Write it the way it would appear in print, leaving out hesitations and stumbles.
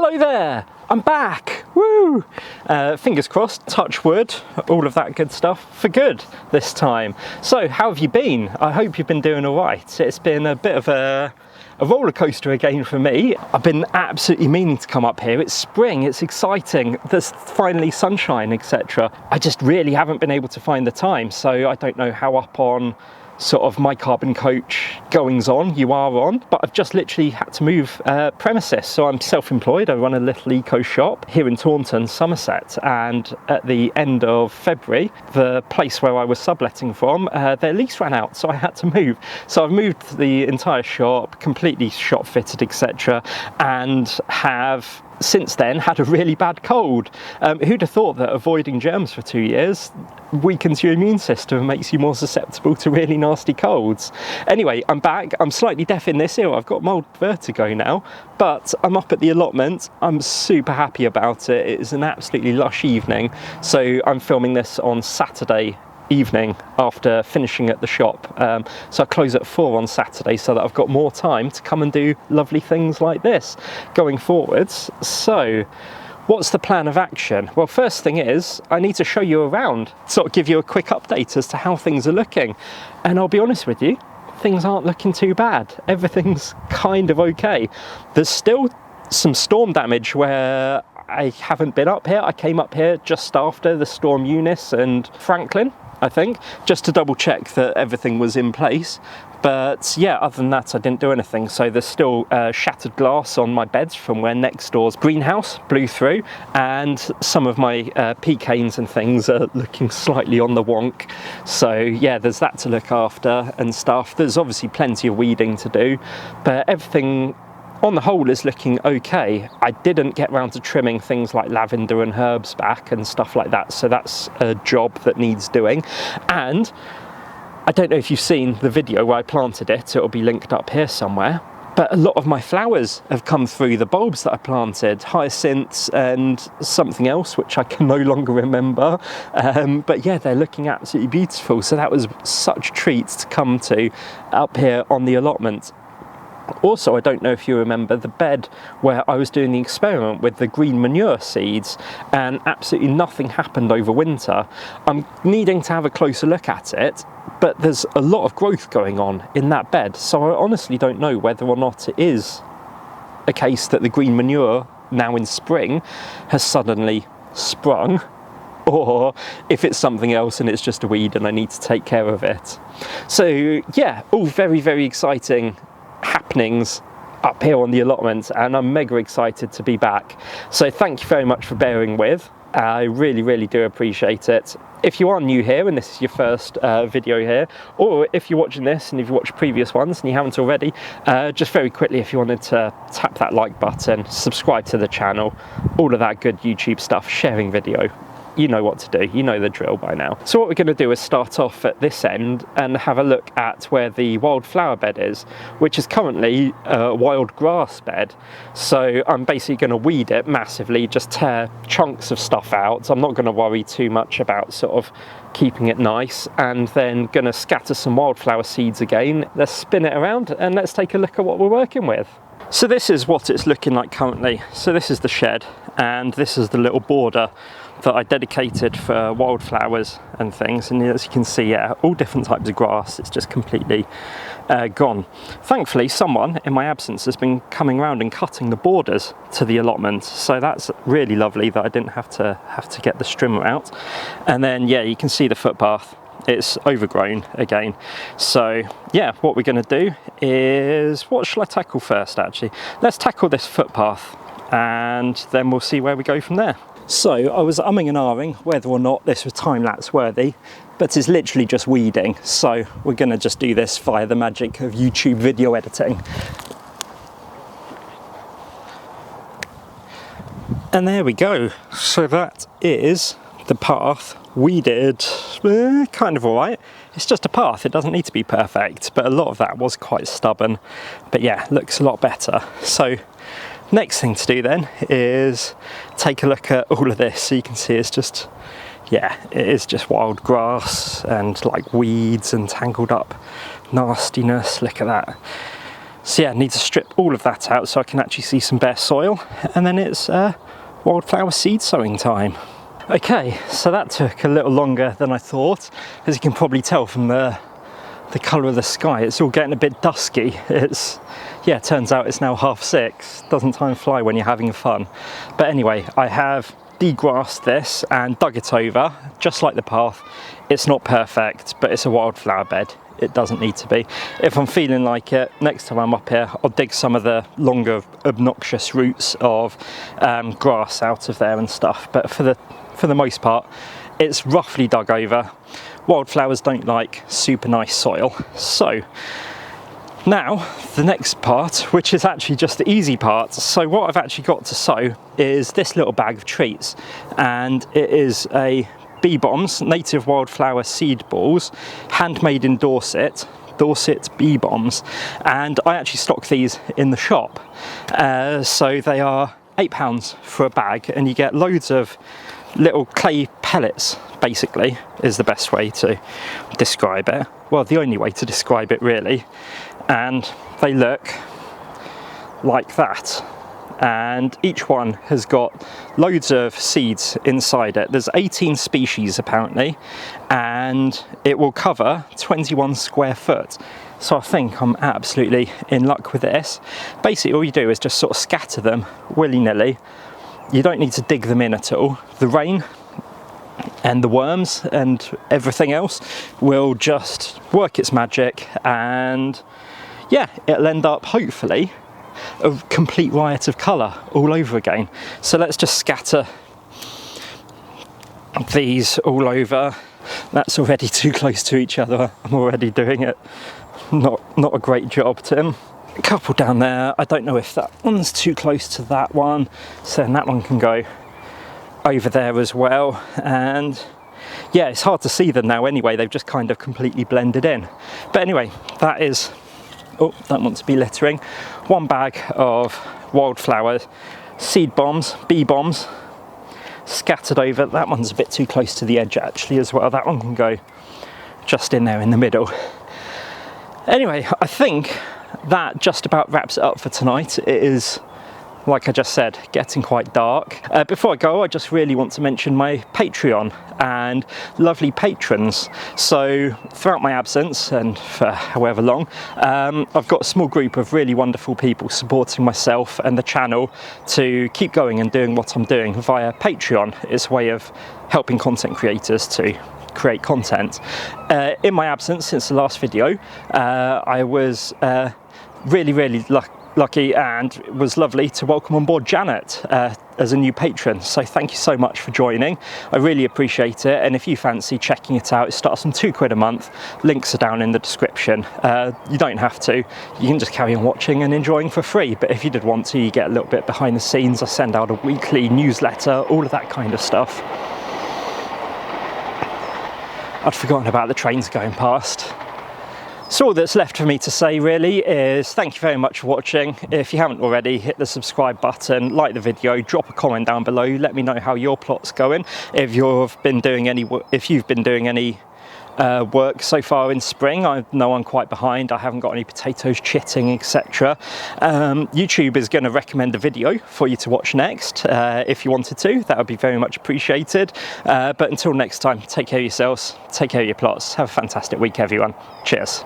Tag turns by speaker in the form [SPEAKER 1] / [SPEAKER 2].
[SPEAKER 1] Hello there, I'm back, woo! Fingers crossed, touch wood, all of that good stuff for good this time. So how have you been? I hope you've been doing all right. It's been a bit of a roller coaster again for me. I've been absolutely meaning to come up here. It's spring, it's exciting, there's finally sunshine, etc. I just really haven't been able to find the time, so I don't know how up on sort of my carbon coach goings on you are on, but I've just literally had to move premises. So I'm self-employed, I run a little eco shop here in Taunton, Somerset, and at the end of February the place where I was subletting from, their lease ran out, so I had to move. So I've moved the entire shop, completely shop fitted, etc., and have since then had a really bad cold. Who'd have thought that avoiding germs for 2 years weakens your immune system and makes you more susceptible to really nasty colds? Anyway, I'm back. I'm slightly deaf in this ear. I've got mild vertigo now, but I'm up at the allotment. I'm super happy about it. It is an absolutely lush evening. So I'm filming this on Saturday evening after finishing at the shop, so I close at 4 on Saturday so that I've got more time to come and do lovely things like this going forwards. So what's the plan of action? Well, first thing is I need to show you around, sort of give you a quick update as to how things are looking, and I'll be honest with you, things aren't looking too bad. Everything's kind of okay. There's still some storm damage where I haven't been up here. I came up here just after the storm Eunice and Franklin, I think, just to double check that everything was in place. But yeah, other than that, I didn't do anything. So there's still shattered glass on my beds from where next door's greenhouse blew through, and some of my pecans and things are looking slightly on the wonk. So yeah, there's that to look after and stuff. There's obviously plenty of weeding to do, but everything on the whole is looking okay. I didn't get round to trimming things like lavender and herbs back and stuff like that, so that's a job that needs doing. And I don't know if you've seen the video where I planted it, it'll be linked up here somewhere, but a lot of my flowers have come through, the bulbs that I planted, hyacinths and something else which I can no longer remember, but yeah, they're looking absolutely beautiful. So that was such a treat to come to up here on the allotment. Also, I don't know if you remember the bed where I was doing the experiment with the green manure seeds, and absolutely nothing happened over winter. I'm needing to have a closer look at it, but there's a lot of growth going on in that bed, so I honestly don't know whether or not it is a case that the green manure now in spring has suddenly sprung, or if it's something else and it's just a weed and I need to take care of it. So yeah, all very, very exciting happenings up here on the allotment, and I'm mega excited to be back. So thank you very much for bearing with. I really do appreciate it. If you are new here and this is your first video here, or if you're watching this and if you watched previous ones and you haven't already, just very quickly, if you wanted to tap that like button, subscribe to the channel, all of that good YouTube stuff, sharing video, you know what to do, you know the drill by now. So what we're going to do is start off at this end and have a look at where the wildflower bed is, which is currently a wild grass bed. So I'm basically going to weed it massively, just tear chunks of stuff out. So I'm not going to worry too much about sort of keeping it nice, and then going to scatter some wildflower seeds again. Let's spin it around and let's take a look at what we're working with. So this is what it's looking like currently. So this is the shed, and this is the little border that I dedicated for wildflowers and things, and as you can see, yeah, all different types of grass. It's just completely gone. Thankfully, someone in my absence has been coming around and cutting the borders to the allotment, so that's really lovely that I didn't have to get the strimmer out. And then yeah, you can see the footpath, it's overgrown again. So yeah, what we're going to do is, what shall I tackle first? Actually, let's tackle this footpath and then we'll see where we go from there. So I was umming and ahhing whether or not this was time-lapse worthy, but it's literally just weeding, so we're going to just do this via the magic of YouTube video editing. And there we go. So that is the path weeded, kind of alright. It's just a path, it doesn't need to be perfect, but a lot of that was quite stubborn. But yeah, looks a lot better. So next thing to do then is take a look at all of this. So you can see it's just, yeah, it is just wild grass and like weeds and tangled up nastiness. Look at that. So yeah, I need to strip all of that out so I can actually see some bare soil, and then it's wildflower seed sowing time. Okay, so that took a little longer than I thought. As you can probably tell from the colour of the sky, it's all getting a bit dusky. Yeah, it turns out it's now 6:30. Doesn't time fly when you're having fun? But anyway, I have degrassed this and dug it over, just like the path. It's not perfect, but it's a wildflower bed. It doesn't need to be. If I'm feeling like it, next time I'm up here, I'll dig some of the longer, obnoxious roots of grass out of there and stuff. But for the most part, it's roughly dug over. Wildflowers don't like super nice soil. So now the next part, which is actually just the easy part. So what I've actually got to sow is this little bag of treats, and it is a Bee Bombs native wildflower seed balls, handmade in Dorset Bee Bombs, and I actually stock these in the shop. So they are £8 for a bag, and you get loads of little clay pellets, basically, is the best way to describe it. Well, the only way to describe it, really. And they look like that. And each one has got loads of seeds inside it. There's 18 species apparently, and it will cover 21 square foot. So I think I'm absolutely in luck with this. Basically all you do is just sort of scatter them willy-nilly. You don't need to dig them in at all. The rain and the worms and everything else will just work its magic, and yeah, it'll end up hopefully a complete riot of colour all over again. So let's just scatter these all over. That's already too close to each other. I'm already doing it. Not a great job, Tim. A couple down there. I don't know if that one's too close to that one, so then that one can go over there as well. And yeah, it's hard to see them now anyway. They've just kind of completely blended in. But anyway, that is, oh, don't want to be littering, one bag of wildflower seed bombs, Bee Bombs, scattered over. That one's a bit too close to the edge actually as well. That one can go just in there in the middle. Anyway, I think that just about wraps it up for tonight. It is, like I just said, getting quite dark. Before I go, I just really want to mention my Patreon and lovely patrons. So throughout my absence, and for however long, I've got a small group of really wonderful people supporting myself and the channel to keep going and doing what I'm doing via Patreon. It's a way of helping content creators to create content. In my absence since the last video, I was really lucky, and it was lovely to welcome on board Janet as a new patron. So thank you so much for joining. I really appreciate it, and if you fancy checking it out, it starts from £2 a month. Links are down in the description. You don't have to. You can just carry on watching and enjoying for free, but if you did want to, you get a little bit behind the scenes. I send out a weekly newsletter, all of that kind of stuff. I'd forgotten about the trains going past. So all that's left for me to say really is thank you very much for watching. If you haven't already, hit the subscribe button, like the video, drop a comment down below, let me know how your plot's going. If you've been doing any work so far in spring. I know I'm quite behind. I haven't got any potatoes chitting, etc. YouTube is going to recommend a video for you to watch next. If you wanted to, that would be very much appreciated. But until next time, take care of yourselves, take care of your plots. Have a fantastic week, everyone. Cheers.